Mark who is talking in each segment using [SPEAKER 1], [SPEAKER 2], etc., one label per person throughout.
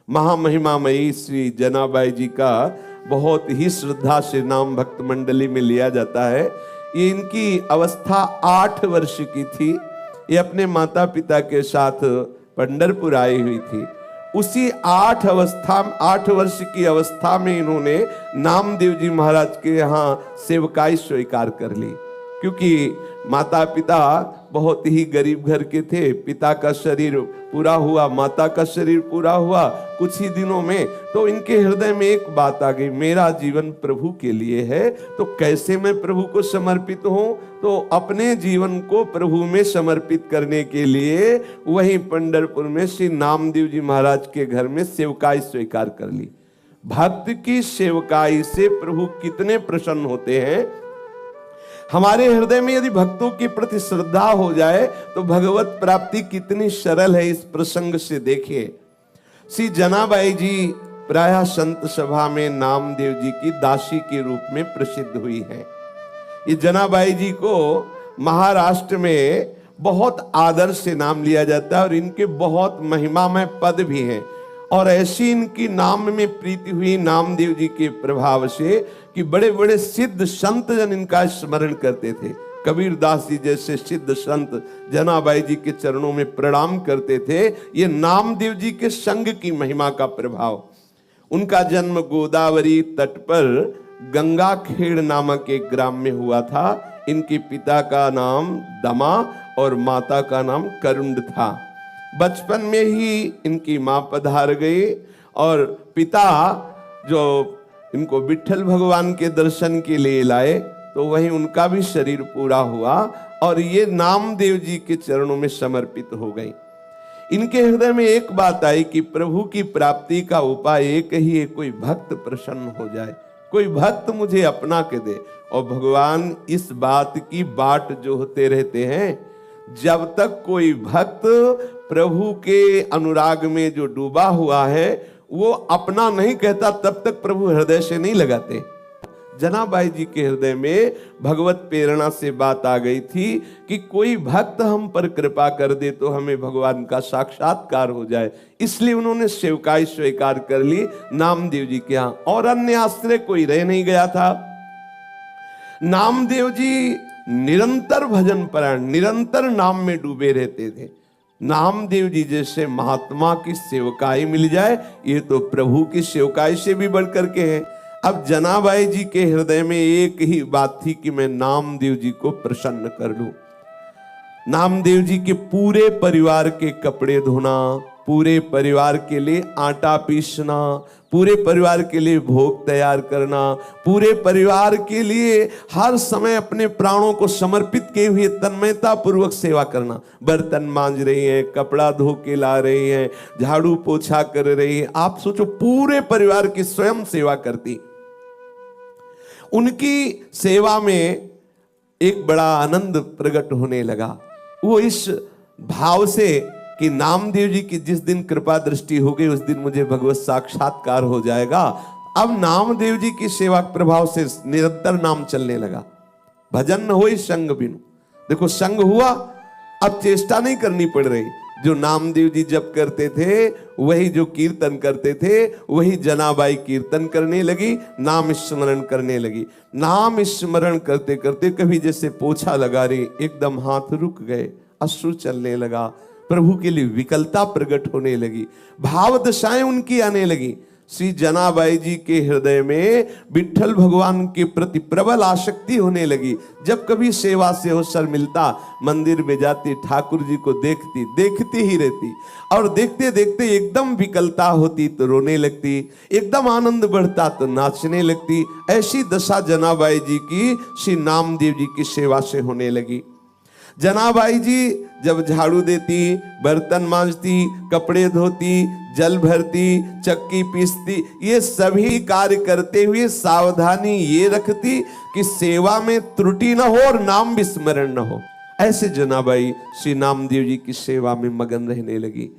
[SPEAKER 1] महामहिमामयी श्री जनाबाई जी का बहुत ही श्रद्धा से नाम भक्त मंडली में लिया जाता है। ये इनकी अवस्था 8 वर्ष की थी। ये अपने माता पिता के साथ पंढरपुर आई हुई थी। उसी 8 वर्ष की अवस्था में इन्होंने नामदेव जी महाराज के यहाँ सेवकाई स्वीकार कर ली। क्योंकि माता पिता बहुत ही गरीब घर के थे। पिता का शरीर पूरा हुआ, माता का शरीर पूरा हुआ कुछ ही दिनों में। तो इनके हृदय में एक बात आ गई, मेरा जीवन प्रभु के लिए है, तो कैसे मैं प्रभु को समर्पित हूं। तो अपने जीवन को प्रभु में समर्पित करने के लिए वहीं पंढरपुर में श्री नामदेव जी महाराज के घर में सेवकाई स्वीकार कर ली। भक्त की सेवकाई से प्रभु कितने प्रसन्न होते हैं। हमारे हृदय में यदि भक्तों के प्रति श्रद्धा हो जाए तो भगवत प्राप्ति कितनी सरल है। इस प्रसंग से देखिए, श्री जनाबाई जी प्रायः संत सभा में नामदेव जी की दासी के रूप में प्रसिद्ध हुई है। ये जनाबाई जी को महाराष्ट्र में बहुत आदर से नाम लिया जाता है और इनके बहुत महिमामय पद भी हैं। और ऐसी इनकी नाम में प्रीति हुई नामदेव जी के प्रभाव से कि बड़े बड़े सिद्ध संत जन इनका स्मरण करते थे। कबीर दास जी जैसे सिद्ध संत जनाबाई जी के चरणों में प्रणाम करते थे। ये नामदेव जी के संग की महिमा का प्रभाव। उनका जन्म गोदावरी तट पर गंगाखेड़ नामक एक ग्राम में हुआ था। इनके पिता का नाम दमा और माता का नाम करुंड था। बचपन में ही इनकी मां पधार गई और पिता जो इनको विट्ठल भगवान के दर्शन के लिए लाए तो वहीं उनका भी शरीर पूरा हुआ और ये नामदेव जी के चरणों में समर्पित हो गई। इनके हृदय में एक बात आई कि प्रभु की प्राप्ति का उपाय एक ही है, कोई भक्त प्रसन्न हो जाए, कोई भक्त मुझे अपना के दे। और भगवान इस बात की बाट जो होते रहते हैं, जब तक कोई भक्त प्रभु के अनुराग में जो डूबा हुआ है वो अपना नहीं कहता तब तक प्रभु हृदय से नहीं लगाते। जनाबाई जी के हृदय में भगवत प्रेरणा से बात आ गई थी कि कोई भक्त हम पर कृपा कर दे तो हमें भगवान का साक्षात्कार हो जाए। इसलिए उन्होंने सेवकाई स्वीकार कर ली नामदेव जी के यहाँ, और अन्य आश्रय कोई रह नहीं गया था। नामदेव जी निरंतर भजन परायण, निरंतर नाम में डूबे रहते थे। नामदेव जी जैसे महात्मा की सेवकाई मिल जाए ये तो प्रभु की सेवकाई से भी बढ़कर के है। अब जनाबाई जी के हृदय में एक ही बात थी कि मैं नामदेव जी को प्रसन्न कर लूं। नामदेव जी के पूरे परिवार के कपड़े धोना, पूरे परिवार के लिए आटा पीसना, पूरे परिवार के लिए भोग तैयार करना, पूरे परिवार के लिए हर समय अपने प्राणों को समर्पित किए हुए तन्मयता पूर्वक सेवा करना। बर्तन मांज रही हैं, कपड़ा धो के ला रही हैं, झाड़ू पोछा कर रही हैं। आप सोचो पूरे परिवार की स्वयं सेवा करती। उनकी सेवा में एक बड़ा आनंद प्रकट होने लगा। वो इस भाव से कि नामदेव जी की जिस दिन कृपा दृष्टि हो गई उस दिन मुझे भगवत साक्षात्कार हो जाएगा। अब नामदेव जी की सेवा प्रभाव से निरंतर नाम चलने लगा। भजन न होई संग बिनु। देखो संग हुआ, अब चेष्टा नहीं करनी पड़ रही। जो नामदेव जी जप करते थे वही जो कीर्तन करते थे वही जनाबाई कीर्तन करने लगी, नाम स्मरण करने लगी। नाम स्मरण करते करते कभी जैसे पोछा लगा रही, एकदम हाथ रुक गए, अश्रु चलने लगा, प्रभु के लिए विकलता प्रकट होने लगी, भाव दशाएं उनकी आने लगी। श्री जनाबाई जी के हृदय में विट्ठल भगवान के प्रति प्रबल आसक्ति होने लगी। जब कभी सेवा से अवसर मिलता मंदिर में जाती, ठाकुर जी को देखती ही रहती, और देखते देखते एकदम विकलता होती तो रोने लगती, एकदम आनंद बढ़ता तो नाचने लगती। ऐसी दशा जनाबाई जी की श्री नामदेव जी की सेवा से होने लगी। जनाबाई जी जब झाड़ू देती, बर्तन मांजती, कपड़े धोती, जल भरती, चक्की पीसती, ये सभी कार्य करते हुए सावधानी ये रखती कि सेवा में त्रुटि न हो और नाम विस्मरण न हो। ऐसे जनाबाई श्री नामदेव जी की सेवा में मगन रहने लगी।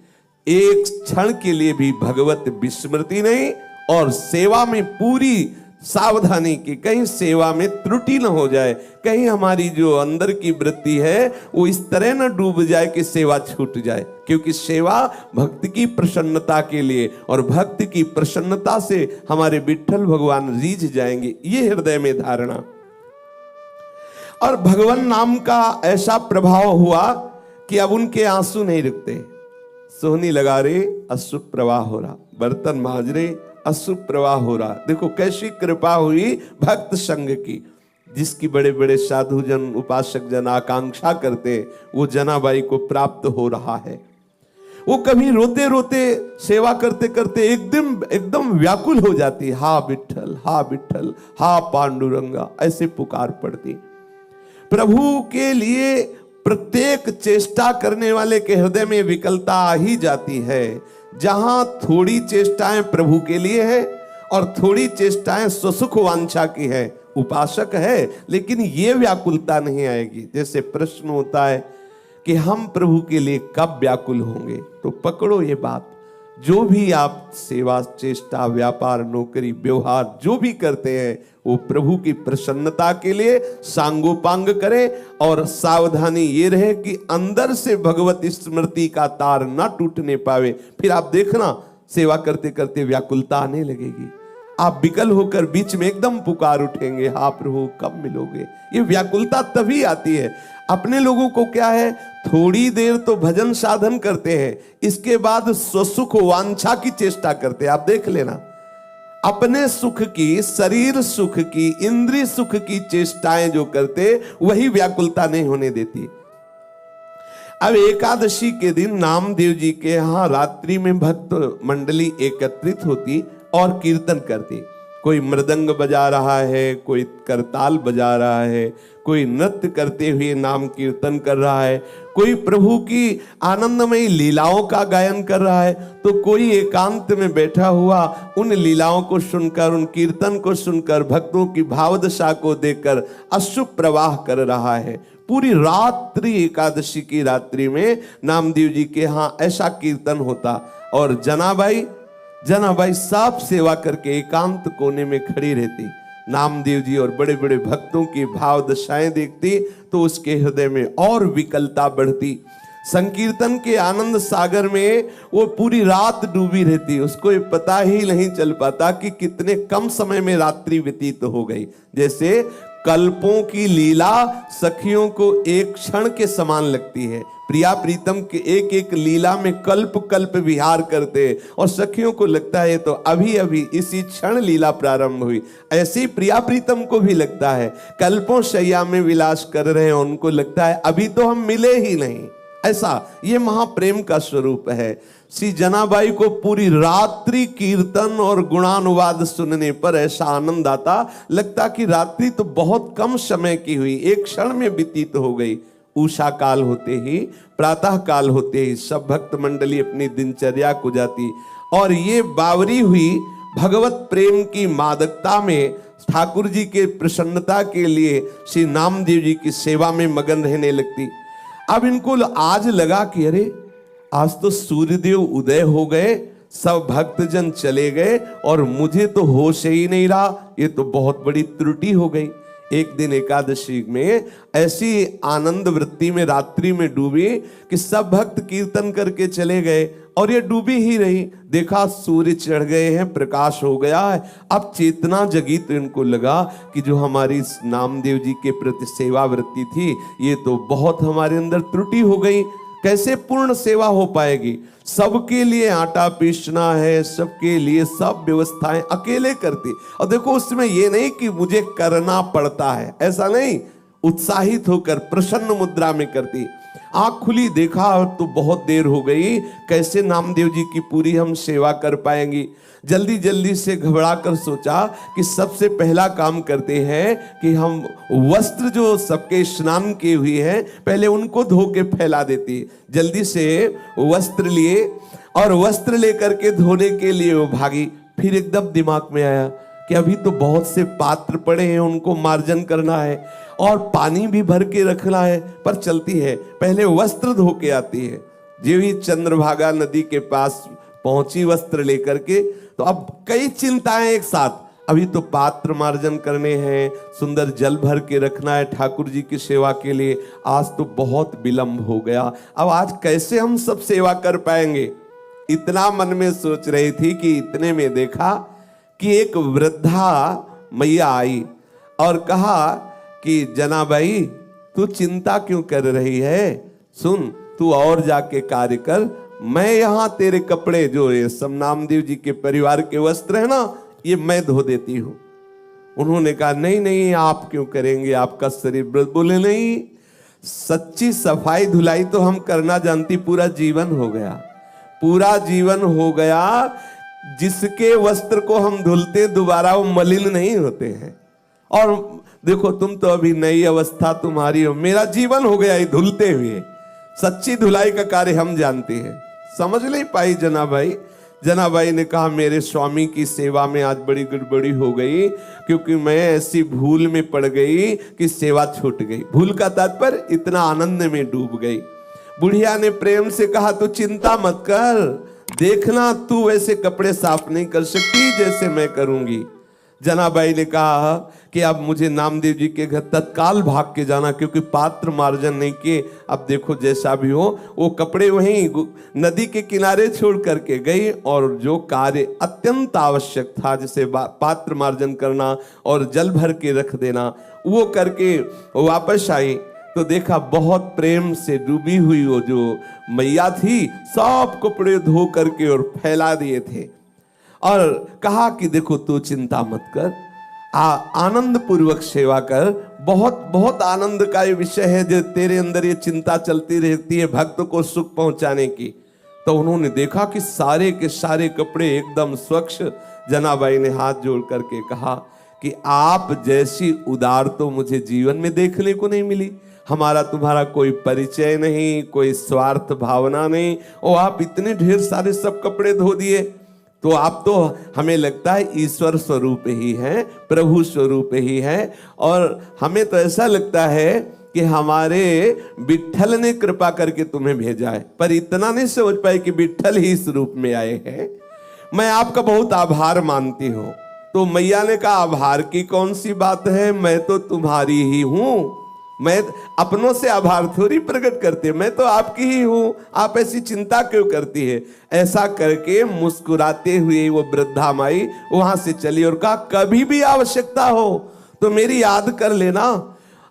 [SPEAKER 1] एक क्षण के लिए भी भगवत विस्मृति नहीं और सेवा में पूरी सावधानी की, कहीं सेवा में त्रुटि न हो जाए, कहीं हमारी जो अंदर की वृत्ति है वो इस तरह न डूब जाए कि सेवा छूट जाए। क्योंकि सेवा भक्त की प्रसन्नता के लिए, और भक्त की प्रसन्नता से हमारे विट्ठल भगवान रीझ जाएंगे, ये हृदय में धारणा। और भगवान नाम का ऐसा प्रभाव हुआ कि अब उनके आंसू नहीं रुकते। सोहनी लगा रहे, अश्रु प्रवाह हो रहा, बर्तन मांज रहे, अश्रु प्रवाह हो रहा। देखो कैसी कृपा हुई भक्त संग की, जिसकी बड़े बड़े साधु जन, उपासक जन आकांक्षा करते, वो जनाबाई को प्राप्त हो रहा है। वो कभी रोते रोते सेवा करते करते एकदम व्याकुल हो जाती, हा विट्ठल, हा विट्ठल, हा पांडुरंगा, ऐसे पुकार पड़ती। प्रभु के लिए प्रत्येक चेष्टा करने वाले के हृदय में विकलता आ ही जाती है। जहां थोड़ी चेष्टाएं प्रभु के लिए है और थोड़ी चेष्टाएं स्वसुख वांछा की है, उपासक है, लेकिन ये व्याकुलता नहीं आएगी। जैसे प्रश्न होता है कि हम प्रभु के लिए कब व्याकुल होंगे, तो पकड़ो ये बात, जो भी आप सेवा, चेष्टा, व्यापार, नौकरी, व्यवहार जो भी करते हैं वो प्रभु की प्रसन्नता के लिए सांगोपांग करें। और सावधानी ये रहे कि अंदर से भगवत स्मृति का तार ना टूटने पावे। फिर आप देखना सेवा करते करते व्याकुलता आने लगेगी, आप विकल होकर बीच में एकदम पुकार उठेंगे, हाँ प्रभु कब मिलोगे। ये व्याकुलता तभी आती है। अपने लोगों को क्या है, थोड़ी देर तो भजन साधन करते हैं, इसके बाद स्वसुख वांछा की चेष्टा करते हैं। आप देख लेना, अपने सुख की, शरीर सुख की, इंद्रिय सुख की चेष्टाएं जो करते, वही व्याकुलता नहीं होने देती। अब एकादशी के दिन नामदेव जी के यहाँ रात्रि में भक्त मंडली एकत्रित होती और कीर्तन करती। कोई मृदंग बजा रहा है, कोई करताल बजा रहा है, कोई नृत्य करते हुए नाम कीर्तन कर रहा है, कोई प्रभु की आनंदमयी लीलाओं का गायन कर रहा है, तो कोई एकांत में बैठा हुआ उन लीलाओं को सुनकर, उन कीर्तन को सुनकर, भक्तों की भावदशा को देखकर अश्रु प्रवाह कर रहा है। पूरी रात्रि, एकादशी की रात्रि में नामदेव जी के यहाँ ऐसा कीर्तन होता। और जनाबाई सब सेवा करके एकांत कोने में खड़ी रहती। नामदेव जी और बड़े बड़े भक्तों की भाव दशाएं देखती तो उसके हृदय में और विकलता बढ़ती। संकीर्तन के आनंद सागर में वो पूरी रात डूबी रहती। उसको ये पता ही नहीं चल पाता कि कितने कम समय में रात्रि व्यतीत हो गई। जैसे कल्पों की लीला सखियों को एक क्षण के समान लगती है। प्रिया प्रीतम के एक एक लीला में कल्प कल्प विहार करते, और सखियों को लगता है तो अभी अभी इसी क्षण लीला प्रारंभ हुई। ऐसी प्रिया प्रीतम को भी लगता है कल्पों शैया में विलास कर रहे हैं, उनको लगता है अभी तो हम मिले ही नहीं। ऐसा ये महाप्रेम का स्वरूप है। श्री जनाबाई को पूरी रात्रि कीर्तन और गुणानुवाद सुनने पर ऐसा आनंद आता, लगता कि रात्रि तो बहुत कम समय की हुई, एक क्षण में व्यतीत हो गई। उषा काल होते ही, प्रातः काल होते ही सब भक्त मंडली अपनी दिनचर्या को जाती, और ये बावरी हुई भगवत प्रेम की मादकता में ठाकुर जी के प्रसन्नता के लिए श्री नामदेव जी की सेवा में मगन रहने लगती। अब इनको आज लगा कि अरे आज तो सूर्यदेव उदय हो गए, सब भक्तजन चले गए और मुझे तो होश ही नहीं रहा, ये तो बहुत बड़ी त्रुटि हो गई। एक दिन एकादशी में ऐसी आनंद वृत्ति में रात्रि में डूबी कि सब भक्त कीर्तन करके चले गए और ये डूबी ही रही। देखा सूर्य चढ़ गए हैं, प्रकाश हो गया है। अब चेतना जगी तो इनको लगा कि जो हमारी नामदेव जी के प्रति सेवा वृत्ति थी, ये तो बहुत हमारे अंदर त्रुटि हो गई, कैसे पूर्ण सेवा हो पाएगी। सबके लिए आटा पीसना है, सबके लिए सब व्यवस्थाएं अकेले करती। और देखो उसमें ये नहीं कि मुझे करना पड़ता है, ऐसा नहीं, उत्साहित होकर प्रसन्न मुद्रा में करती। आंख खुली, देखा तो बहुत देर हो गई, कैसे नामदेव जी की पूरी हम सेवा कर पाएंगी। जल्दी जल्दी से घबरा कर सोचा कि सबसे पहला काम करते हैं कि हम वस्त्र जो सबके स्नान किए हुए हैं पहले उनको धो के फैला देती। जल्दी से वस्त्र लिए और वस्त्र लेकर के धोने के लिए वो भागी। फिर एकदम दिमाग में आया कि अभी तो बहुत से पात्र पड़े हैं, उनको मार्जन करना है और पानी भी भर के रखना है, पर चलती है पहले वस्त्र धो के आती है। जो ही चंद्रभागा नदी के पास पहुंची वस्त्र लेकर के, तो अब कई चिंताएं एक साथ। अभी तो पात्र मार्जन करने हैं, सुंदर जल भर के रखना है ठाकुर जी की सेवा के लिए, आज तो बहुत विलंब हो गया, अब आज कैसे हम सब सेवा कर पाएंगे। इतना मन में सोच रही थी कि इतने में देखा कि एक वृद्धा मैया आई और कहा कि जनाबाई तू चिंता क्यों कर रही है, सुन तू और जाके कार्य कर, मैं यहाँ तेरे कपड़े जो ये समनामदेव जी के परिवार के वस्त्र है ना, ये मैं धो देती हूँ। उन्होंने कहा नहीं नहीं आप क्यों करेंगे, आपका शरीर। बोले नहीं, सच्ची सफाई धुलाई तो हम करना जानती, पूरा जीवन हो गया, पूरा जीवन हो गया। जिसके वस्त्र को हम धुलते दोबारा वो मलिन नहीं होते हैं। और देखो तुम तो अभी नई अवस्था तुम्हारी हो, मेरा जीवन हो गया ये धुलते हुए, सच्ची धुलाई का कार्य हम जानते हैं। समझ नहीं पाई जनाबाई। जनाबाई ने कहा मेरे स्वामी की सेवा में आज बड़ी गड़बड़ी हो गई, क्योंकि मैं ऐसी भूल में पड़ गई कि सेवा छूट गई। भूल का तात्पर्य इतना आनंद में डूब गई। बुढ़िया ने प्रेम से कहा तू चिंता मत कर, देखना तू वैसे कपड़े साफ नहीं कर सकती जैसे मैं करूंगी। जनाबाई ने कहा कि अब मुझे नामदेव जी के घर तत्काल भाग के जाना, क्योंकि पात्र मार्जन नहीं किए। अब देखो जैसा भी हो, वो कपड़े वहीं नदी के किनारे छोड़ करके गई और जो कार्य अत्यंत आवश्यक था, जैसे पात्र मार्जन करना और जल भर के रख देना, वो करके वापस आई तो देखा बहुत प्रेम से डूबी हुई वो जो मैया थी, सब कपड़े धो करके और फैला दिए थे और कहा कि देखो तू चिंता मत कर, आनंद पूर्वक सेवा कर। बहुत बहुत आनंद का ये विषय है जो तेरे अंदर ये चिंता चलती रहती है भक्त को सुख पहुंचाने की। तो उन्होंने देखा कि सारे के सारे कपड़े एकदम स्वच्छ। जनाबाई ने हाथ जोड़ करके कहा कि आप जैसी उदार तो मुझे जीवन में देखने को नहीं मिली। हमारा तुम्हारा कोई परिचय नहीं, कोई स्वार्थ भावना नहीं, और आप इतने ढेर सारे सब कपड़े धो दिए। तो आप तो हमें लगता है ईश्वर स्वरूप ही हैं, प्रभु स्वरूप ही हैं, और हमें तो ऐसा लगता है कि हमारे विट्ठल ने कृपा करके तुम्हें भेजा है। पर इतना नहीं समझ पाए कि विट्ठल ही इस रूप में आए हैं। मैं आपका बहुत आभार मानती हूँ। तो मैया ने कहा आभार की कौन सी बात है, मैं तो तुम्हारी ही हूँ, मैं अपनों से आभार थोड़ी प्रकट करते, मैं तो आपकी ही हूं, आप ऐसी चिंता क्यों करती है। ऐसा करके मुस्कुराते हुए वो वृद्धा माई वहां से चली और कहा कभी भी आवश्यकता हो तो मेरी याद कर लेना,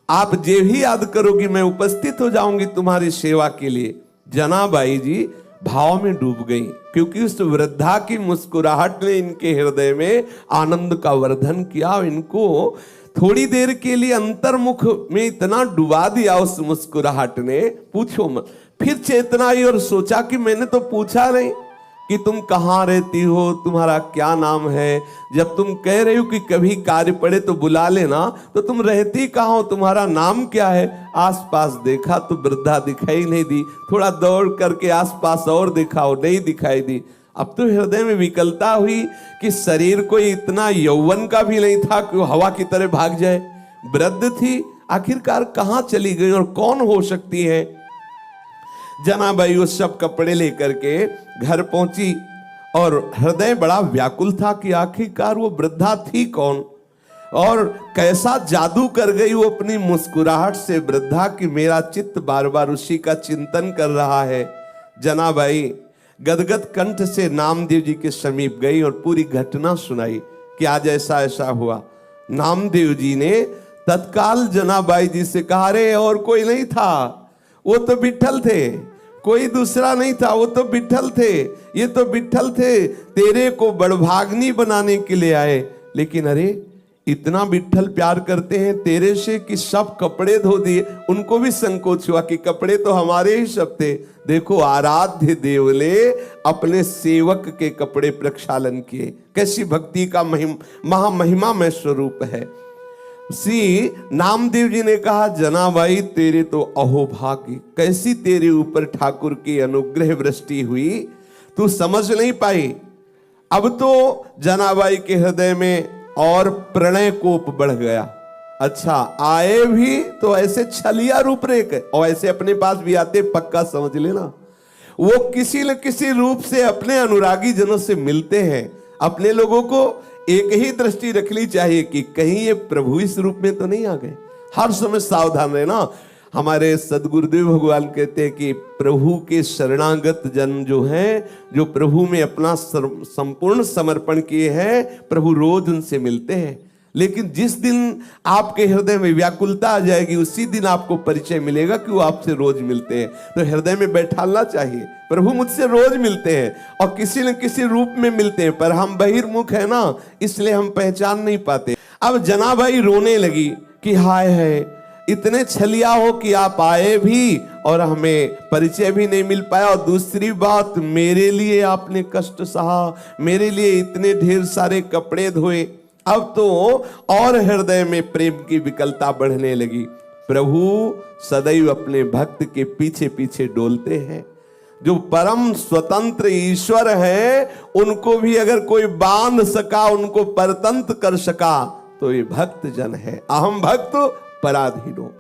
[SPEAKER 1] आप जे भी याद करोगी मैं उपस्थित हो जाऊंगी तुम्हारी सेवा के लिए। जनाबाई जी भाव में डूब गई, क्योंकि उस वृद्धा की मुस्कुराहट ने इनके हृदय में आनंद का वर्धन किया। इनको थोड़ी देर के लिए अंतर्मुख में इतना डुबा दिया उस मुस्कुराहट ने, पूछो मत। फिर चेतना आई और सोचा कि मैंने तो पूछा नहीं कि तुम कहाँ रहती हो, तुम्हारा क्या नाम है। जब तुम कह रही हो कि कभी कार्य पड़े तो बुला लेना, तो तुम रहती कहाँ हो, तुम्हारा नाम क्या है। आसपास देखा तो वृद्धा दिखाई नहीं दी, थोड़ा दौड़ करके आसपास और देखा हो, नहीं दिखाई दी। अब तो हृदय में विकलता हुई कि शरीर को इतना यौवन का भी नहीं था कि वो हवा की तरह भाग जाए। वृद्ध थी, आखिरकार कहाँ चली गई और कौन हो सकती है। जनाबाई उस सब कपड़े लेकर के घर पहुंची और हृदय बड़ा व्याकुल था कि आखिरकार वो वृद्धा थी कौन और कैसा जादू कर गई वो अपनी मुस्कुराहट से वृद्धा की मेरा चित्त बार बार उसी का चिंतन कर रहा है। जनाबाई गदगद कंठ से नामदेव जी के समीप गई और पूरी घटना सुनाई कि आज ऐसा ऐसा हुआ। नामदेव जी ने तत्काल जनाबाई जी से कहा रे और कोई नहीं था, वो तो विट्ठल थे, कोई दूसरा नहीं था, वो तो विट्ठल थे, ये तो विट्ठल थे, तेरे को बड़भाग्नी बनाने के लिए आए। लेकिन अरे इतना विट्ठल प्यार करते हैं तेरे से कि सब कपड़े धो दिए। उनको भी संकोच हुआ कि कपड़े तो हमारे ही सब थे। देखो आराध्य देव ने अपने सेवक के कपड़े प्रक्षालन किए, कैसी भक्ति का महामहिमा में स्वरूप है। श्री नामदेव जी ने कहा जनाबाई तेरे तो अहोभाग्य, कैसी तेरे ऊपर ठाकुर की अनुग्रह वृष्टि हुई, तू समझ नहीं पाई। अब तो जनाबाई के हृदय में और प्रणय कोप बढ़ गया। अच्छा आए भी तो ऐसे छलिया रूप रेख, और ऐसे अपने पास भी आते पक्का समझ लेना वो किसी न किसी रूप से अपने अनुरागी जनों से मिलते हैं, अपने लोगों को एक ही दृष्टि रखनी चाहिए कि कहीं ये प्रभु इस रूप में तो नहीं आ गए। हर समय सावधान रहना। हमारे सदगुरुदेव भगवान कहते हैं कि प्रभु के शरणागत जन जो हैं, जो प्रभु में अपना संपूर्ण समर्पण किए हैं, प्रभु रोज उनसे मिलते हैं। लेकिन जिस दिन आपके हृदय में व्याकुलता आ जाएगी, उसी दिन आपको परिचय मिलेगा कि वो आपसे रोज मिलते हैं। तो हृदय में बैठाना चाहिए, प्रभु मुझसे रोज मिलते हैं और किसी न किसी रूप में मिलते हैं, पर हम बहिर्मुख है ना, इसलिए हम पहचान नहीं पाते। अब जनाबाई रोने लगी कि हाय है, इतने छलिया हो कि आप आए भी और हमें परिचय भी नहीं मिल पाया, और दूसरी बात, मेरे लिए आपने कष्ट सहा, मेरे लिए इतने ढेर सारे कपड़े धोए। अब तो और हृदय में प्रेम की विकलता बढ़ने लगी। प्रभु सदैव अपने भक्त के पीछे पीछे डोलते हैं। जो परम स्वतंत्र ईश्वर है, उनको भी अगर कोई बांध सका, उनको परतंत्र कर सका, तो ये भक्त जन है। अहम भक्त पराधीनो।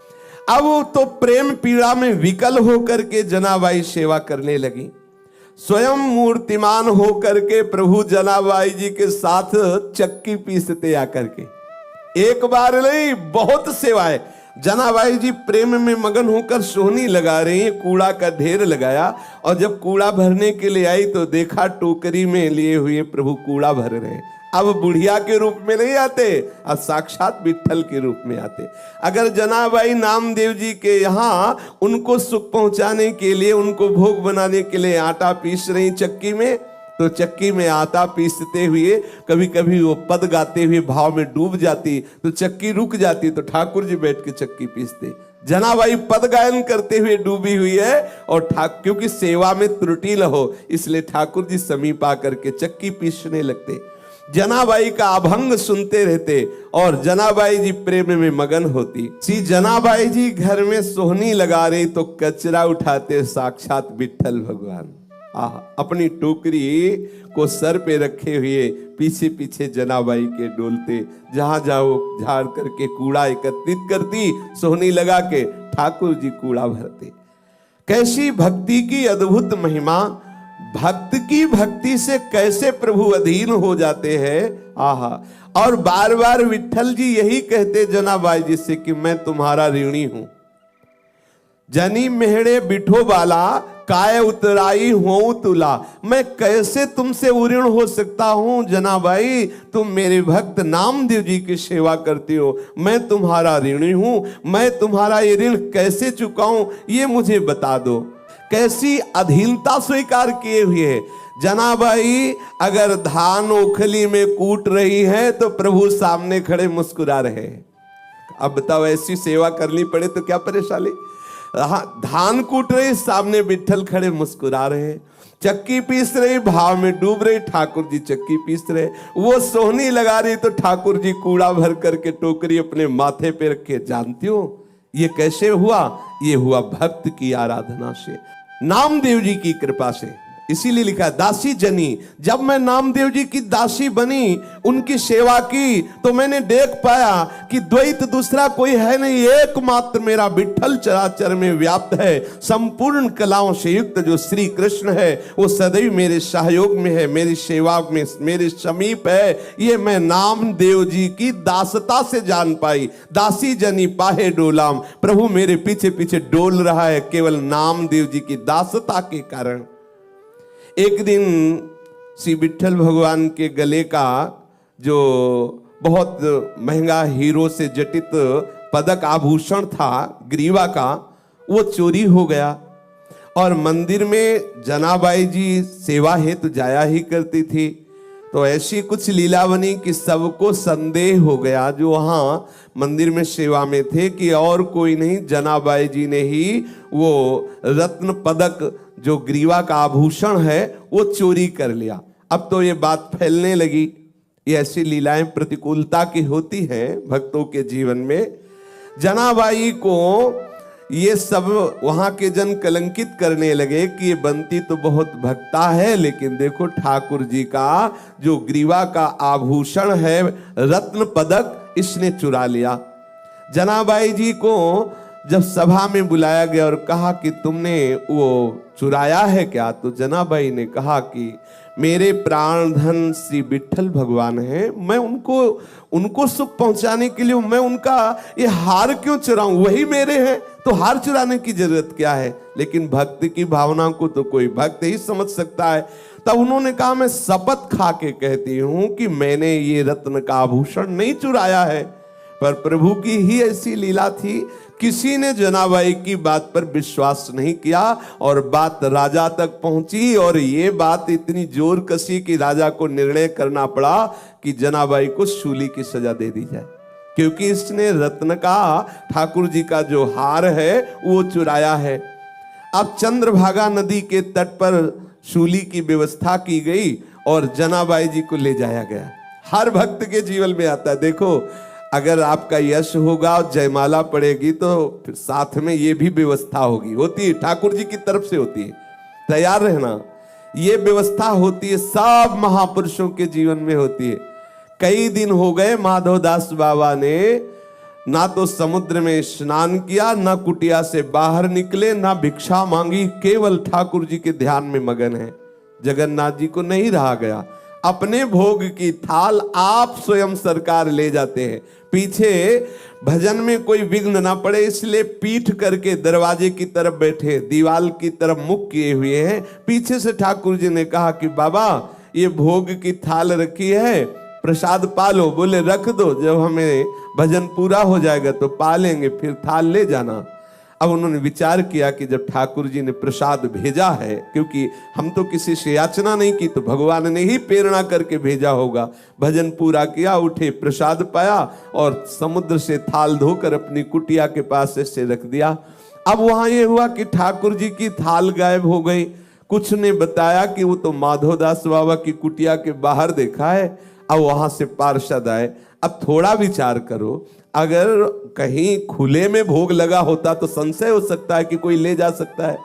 [SPEAKER 1] अब तो प्रेम पीड़ा में विकल होकर के जनाबाई सेवा करने लगी। स्वयं मूर्तिमान होकर के प्रभु जनाबाई जी के साथ चक्की पीसते आकर के। एक बार नहीं, बहुत सेवाएं। जनाबाई जी प्रेम में मगन होकर सोहनी लगा रही हैं, कूड़ा का ढेर लगाया, और जब कूड़ा भरने के लिए आई तो देखा टोकरी में लिए हुए प्रभु कूड़ा भर रहे हैं। अब बुढ़िया के रूप में नहीं आते, अब साक्षात विट्ठल के रूप में आते। अगर जनाबाई नामदेव जी के यहाँ उनको सुख पहुंचाने के लिए, उनको भोग बनाने के लिए आटा पीस रही चक्की में, तो चक्की में आटा पीसते हुए कभी कभी वो पद गाते हुए भाव में डूब जाती, तो चक्की रुक जाती, तो ठाकुर जी बैठ के चक्की पीसते। जनाबाई पद गायन करते हुए डूबी हुई है, और क्योंकि सेवा में त्रुटि न हो, इसलिए ठाकुर जी समीप आकर के चक्की पीसने लगते। जनाबाई का अभंग सुनते रहते और जनाबाई जी प्रेम में मगन होती। सी जनाबाई जी घर में सोहनी लगा रही तो कचरा उठाते साक्षात विट्ठल भगवान। अपनी टोकरी को सर पे रखे हुए पीछे पीछे जनाबाई के डोलते, जहां जाओ झाड़ करके कूड़ा एकत्रित करती, सोहनी लगा के ठाकुर जी कूड़ा भरते। कैसी भक्ति की अद्भुत महिमा! भक्त की भक्ति से कैसे प्रभु अधीन हो जाते हैं। आहा! और बार बार विट्ठल जी यही कहते जनाबाई जी से कि मैं तुम्हारा ऋणी हूं। जनी मेहड़े बिठो बाला, काय उतराई हो तुला। मैं कैसे तुमसे उऋण हो सकता हूं जनाबाई, तुम मेरे भक्त नामदेव जी की सेवा करती हो, मैं तुम्हारा ऋणी हूं। मैं तुम्हारा ये ऋण कैसे चुकाऊं, ये मुझे बता दो। कैसी अधीनता स्वीकार किए हुए है। जनाबाई अगर धान ओखली में कूट रही है तो प्रभु सामने खड़े मुस्कुरा रहे हैं। अब बताओ, ऐसी सेवा करनी पड़े तो क्या परेशानी। धान कूट रही, सामने विट्ठल खड़े मुस्कुरा रहे हैं। चक्की पीस रही, भाव में डूब रही, ठाकुर जी चक्की पीस रहे। वो सोहनी लगा रही तो ठाकुर जी कूड़ा भर करके टोकरी अपने माथे पे रखे। जानती हो ये कैसे हुआ? ये हुआ भक्त की आराधना से, नामदेव जी की कृपा से। इसीलिए लिखा दासी जनी। जब मैं नामदेव जी की दासी बनी, उनकी सेवा की, तो मैंने देख पाया कि द्वैत दूसरा कोई है नहीं, एकमात्र मेरा विट्ठल चराचर में व्याप्त है। संपूर्ण कलाओं से युक्त जो श्री कृष्ण है, वो सदैव मेरे सहयोग में है, मेरी सेवा में मेरे समीप है। ये मैं नामदेव जी की दासता से जान पाई। दासी जनी पाहे डोलाम, प्रभु मेरे पीछे पीछे डोल रहा है केवल नामदेव जी की दासता के कारण। एक दिन श्री विट्ठल भगवान के गले का जो बहुत महंगा हीरो से जटित पदक आभूषण था, ग्रीवा का, वो चोरी हो गया। और मंदिर में जनाबाई जी सेवा हेतु जाया ही करती थी। तो ऐसी कुछ लीला बनी कि सबको संदेह हो गया जो वहाँ मंदिर में सेवा में थे कि और कोई नहीं, जनाबाई जी ने ही वो रत्न पदक जो ग्रीवा का आभूषण है वो चोरी कर लिया। अब तो ये बात फैलने लगी। ये ऐसी लीलाएं प्रतिकूलता की होती हैं भक्तों के जीवन में। जनाबाई को ये सब वहां के जन कलंकित करने लगे कि ये बंती तो बहुत भक्ता है, लेकिन देखो ठाकुर जी का जो ग्रीवा का आभूषण है, रत्न पदक, इसने चुरा लिया। जनाबाई जी को जब सभा में बुलाया गया और कहा कि तुमने वो चुराया है क्या, तो जनाबाई ने कहा कि मेरे प्राण धन श्री विठल भगवान हैं, मैं उनको सुख पहुंचाने के लिए मैं उनका ये हार क्यों चुराऊं, वही मेरे हैं तो हार चुराने की जरूरत क्या है। लेकिन भक्ति की भावना को तो कोई भक्त ही समझ सकता है। तब उन्होंने कहा, मैं शपथ खा के कहती हूं कि मैंने ये रत्न का आभूषण नहीं चुराया है। पर प्रभु की ही ऐसी लीला थी, किसी ने जनाबाई की बात पर विश्वास नहीं किया और बात राजा तक पहुंची और ये बात इतनी जोर कसी कि राजा को निर्णय करना पड़ा कि जनाबाई को शूली की सजा दे दी जाए, क्योंकि इसने रत्न का, ठाकुर जी का जो हार है वो चुराया है। अब चंद्रभागा नदी के तट पर शूली की व्यवस्था की गई और जनाबाई जी को ले जाया गया। हर भक्त के जीवन में आता है, देखो अगर आपका यश होगा और जयमाला पड़ेगी तो फिर साथ में ये भी व्यवस्था होगी, होती है, ठाकुर जी की तरफ से होती है, तैयार रहना। ये व्यवस्था होती है, सब महापुरुषों के जीवन में होती है। कई दिन हो गए माधवदास बाबा ने ना तो समुद्र में स्नान किया, ना कुटिया से बाहर निकले, ना भिक्षा मांगी, केवल ठाकुर जी के ध्यान में मगन है। जगन्नाथ जी को नहीं रहा गया, अपने भोग की थाल आप स्वयं सरकार ले जाते हैं। पीछे भजन में कोई विघ्न ना पड़े इसलिए पीठ करके दरवाजे की तरफ बैठे, दीवाल की तरफ मुख किए हुए हैं। पीछे से ठाकुर जी ने कहा कि बाबा ये भोग की थाल रखी है, प्रसाद पालो। बोले रख दो, जब हमें भजन पूरा हो जाएगा तो पालेंगे, फिर थाल ले जाना। अब उन्होंने विचार किया कि जब ठाकुर जी ने प्रसाद भेजा है, क्योंकि हम तो किसी से याचना नहीं की, तो भगवान ने ही प्रेरणा करके भेजा होगा। भजन पूरा किया, उठे, प्रसाद पाया और समुद्र से थाल धोकर अपनी कुटिया के पास से रख दिया। अब वहां ये हुआ कि ठाकुर जी की थाल गायब हो गई। कुछ ने बताया कि वो तो माधवदास बाबा की कुटिया के बाहर देखा है। अब वहां से पार्षद आए। अब थोड़ा विचार करो, अगर कहीं खुले में भोग लगा होता तो संशय हो सकता है कि कोई ले जा सकता है।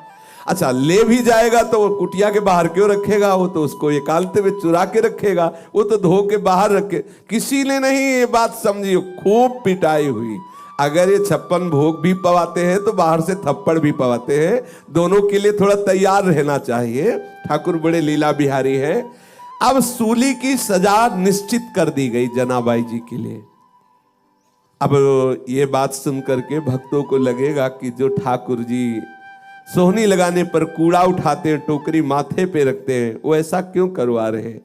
[SPEAKER 1] अच्छा, ले भी जाएगा तो वो कुटिया के बाहर क्यों रखेगा, वो तो उसको एकांत में चुरा के रखेगा, वो तो धो के बाहर रखे। किसी ने नहीं ये बात समझी, खूब पिटाई हुई। अगर ये 56 भोग भी पवाते हैं तो बाहर से थप्पड़ भी पवाते हैं, दोनों के लिए थोड़ा तैयार रहना चाहिए। ठाकुर बड़े लीला बिहारी है। अब सूली की सजा निश्चित कर दी गई जनाबाई जी के लिए। अब ये बात सुन करके भक्तों को लगेगा कि जो ठाकुर जी सोहनी लगाने पर कूड़ा उठाते हैं, टोकरी माथे पे रखते हैं, वो ऐसा क्यों करवा रहे हैं।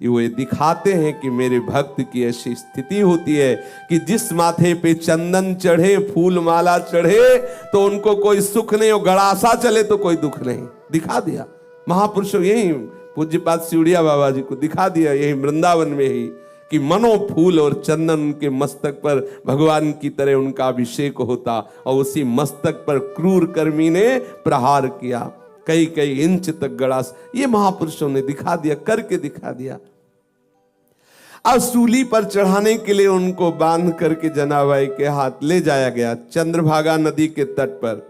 [SPEAKER 1] ये दिखाते हैं कि मेरे भक्त की ऐसी स्थिति होती है कि जिस माथे पे चंदन चढ़े, फूल माला चढ़े तो उनको कोई सुख नहीं, और गड़ासा चले तो कोई दुख नहीं। दिखा दिया महापुरुषों, यही पूज्यपाद सिउड़िया बाबा जी को दिखा दिया, यही वृंदावन में ही, कि मनो फूल और चंदन के मस्तक पर भगवान की तरह उनका अभिषेक होता और उसी मस्तक पर क्रूर कर्मी ने प्रहार किया, कई कई इंच तक गड़ास। ये महापुरुषों ने दिखा दिया, करके दिखा दिया। अब सूली पर चढ़ाने के लिए उनको बांध करके जनाबाई के हाथ ले जाया गया चंद्रभागा नदी के तट पर।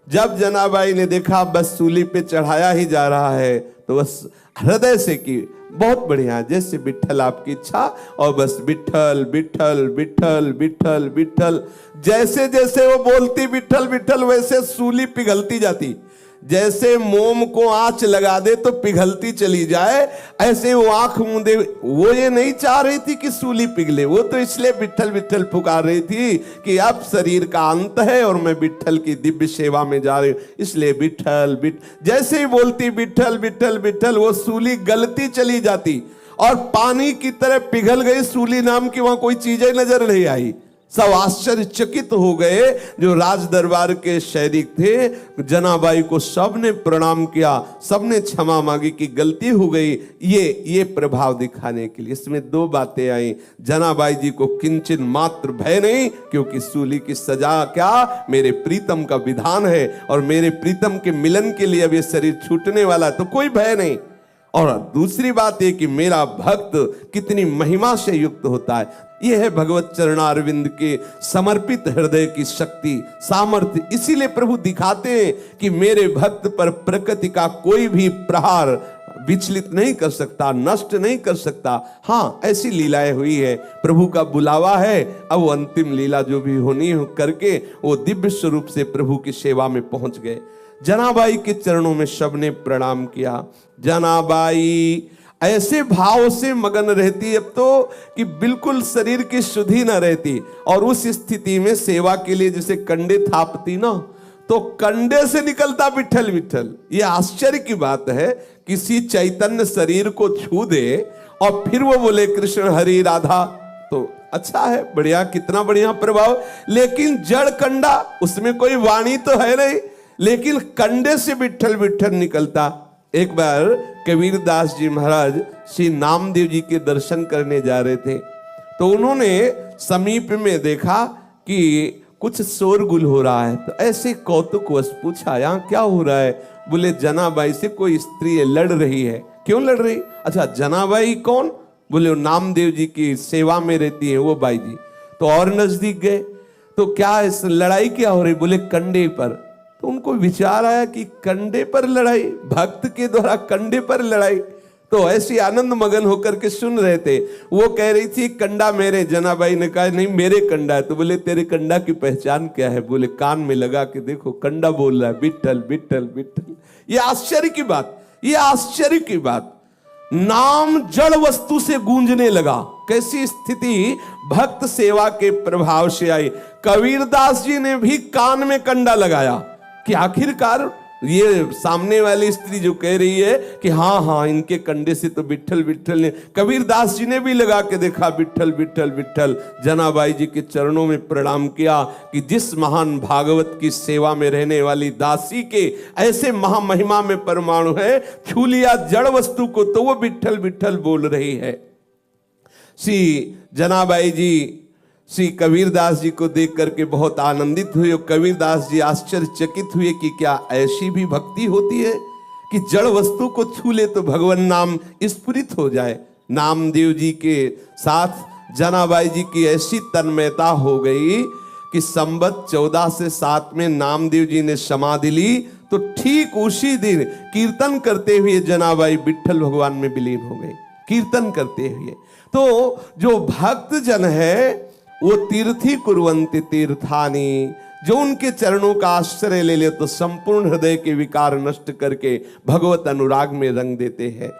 [SPEAKER 1] जब जनाबाई ने देखा बस सूली पे चढ़ाया ही जा रहा है तो बस हृदय से की बहुत बढ़िया, जैसे विठल आपकी इच्छा, और बस विठल विठल विठल विठल विठल। जैसे जैसे वो बोलती विठल विठल वैसे सूली पिघलती जाती। जैसे मोम को आंच लगा दे तो पिघलती चली जाए, ऐसे वो आंख मूंदे। वो ये नहीं चाह रही थी कि सूली पिघले, वो तो इसलिए विठल विठल पुकार रही थी कि अब शरीर का अंत है और मैं विठल की दिव्य सेवा में जा रही हूं, इसलिए विठल विठल। जैसे ही बोलती विठल विठल विठल, वो सूली गलती चली जाती और पानी की तरह पिघल गई सूली नाम की वहां कोई चीजें नजर नहीं आई। सब आश्चर्यचकित हो गए जो राज दरबार के सैनिक थे। जनाबाई को सबने प्रणाम किया, सबने क्षमा मांगी कि गलती हो गई। ये प्रभाव दिखाने के लिए इसमें दो बातें आई। जनाबाई जी को किंचित मात्र भय नहीं, क्योंकि सूली की सजा क्या मेरे प्रीतम का विधान है और मेरे प्रीतम के मिलन के लिए अब ये शरीर छूटने वाला है, तो कोई भय नहीं। और दूसरी बात ये कि मेरा भक्त कितनी महिमा से युक्त होता है। यह है भगवत चरणारविंद के समर्पित हृदय की शक्ति, सामर्थ्य। इसीलिए प्रभु दिखाते हैं कि मेरे भक्त पर प्रकृति का कोई भी प्रहार विचलित नहीं कर सकता, नष्ट नहीं कर सकता। हाँ, ऐसी लीलाएं हुई है, प्रभु का बुलावा है। अब वो अंतिम लीला जो भी होनी हो करके वो दिव्य स्वरूप से प्रभु की सेवा में पहुंच गए। जनाबाई के चरणों में सबने प्रणाम किया। जनाबाई ऐसे भाव से मगन रहती अब तो कि बिल्कुल शरीर की शुद्धि न रहती। और उस स्थिति में सेवा के लिए जैसे कंडे थापती ना, तो कंडे से निकलता विठल विठल। ये आश्चर्य की बात है, किसी चैतन्य शरीर को छू दे और फिर वो बोले कृष्ण हरि राधा, तो अच्छा है, बढ़िया, कितना बढ़िया प्रभाव। लेकिन जड़ कंडा, उसमें कोई वाणी तो है नहीं, लेकिन कंडे से विठल विठल निकलता। एक बार कबीरदास जी महाराज श्री नामदेव जी के दर्शन करने जा रहे थे, तो उन्होंने समीप में देखा कि कुछ शोरगुल हो रहा है। तो ऐसे कौतुकवश पूछा, यहाँ क्या हो रहा है? बोले जनाबाई से कोई स्त्री लड़ रही है। क्यों लड़ रही? अच्छा, जनाबाई कौन? बोले नामदेव जी की सेवा में रहती है वो बाई जी। तो और नजदीक गए, तो क्या इस लड़ाई क्या हो रही? बोले कंडे पर। तो उनको विचार आया कि कंडे पर लड़ाई, भक्त के द्वारा कंडे पर लड़ाई। तो ऐसी आनंद मगन होकर के सुन रहे थे। वो कह रही थी कंडा मेरे, जनाबाई ने कहा नहीं मेरे कंडा है। तो बोले तेरे कंडा की पहचान क्या है? बोले कान में लगा के देखो, कंडा बोल रहा है विठल विठल विठल। ये आश्चर्य की बात, ये आश्चर्य की बात। नाम जड़ वस्तु से गूंजने लगा। कैसी स्थिति भक्त सेवा के प्रभाव से आई। कबीरदास जी ने भी कान में कंडा लगाया कि आखिरकार ये सामने वाली स्त्री जो कह रही है कि हाँ हाँ इनके कंडे से तो विठल विठल ने, कबीरदास जी ने भी लगा के देखा विठल विठल विठल। जनाबाई जी के चरणों में प्रणाम किया कि जिस महान भागवत की सेवा में रहने वाली दासी के ऐसे महामहिमा में परमाणु है, छू लिया जड़ वस्तु को तो वो विठल विठल बोल रही है। श्री जनाबाई जी श्री कबीरदास जी को देख करके बहुत आनंदित हुए और कबीरदास जी आश्चर्यचकित हुए कि क्या ऐसी भी भक्ति होती है कि जड़ वस्तु को छू ले तो भगवान नाम स्फुरित हो जाए। नामदेव जी के साथ जनाबाई जी की ऐसी तन्मयता हो गई कि संवत 14 से 7 में नामदेव जी ने समाधि ली, तो ठीक उसी दिन कीर्तन करते हुए जनाबाई विठल भगवान में विलीन हो गई, कीर्तन करते हुए। तो जो भक्त जन है वो तीर्थी कुर्वन्ति तीर्थानि, जो उनके चरणों का आश्रय ले ले तो संपूर्ण हृदय के विकार नष्ट करके भगवत अनुराग में रंग देते हैं।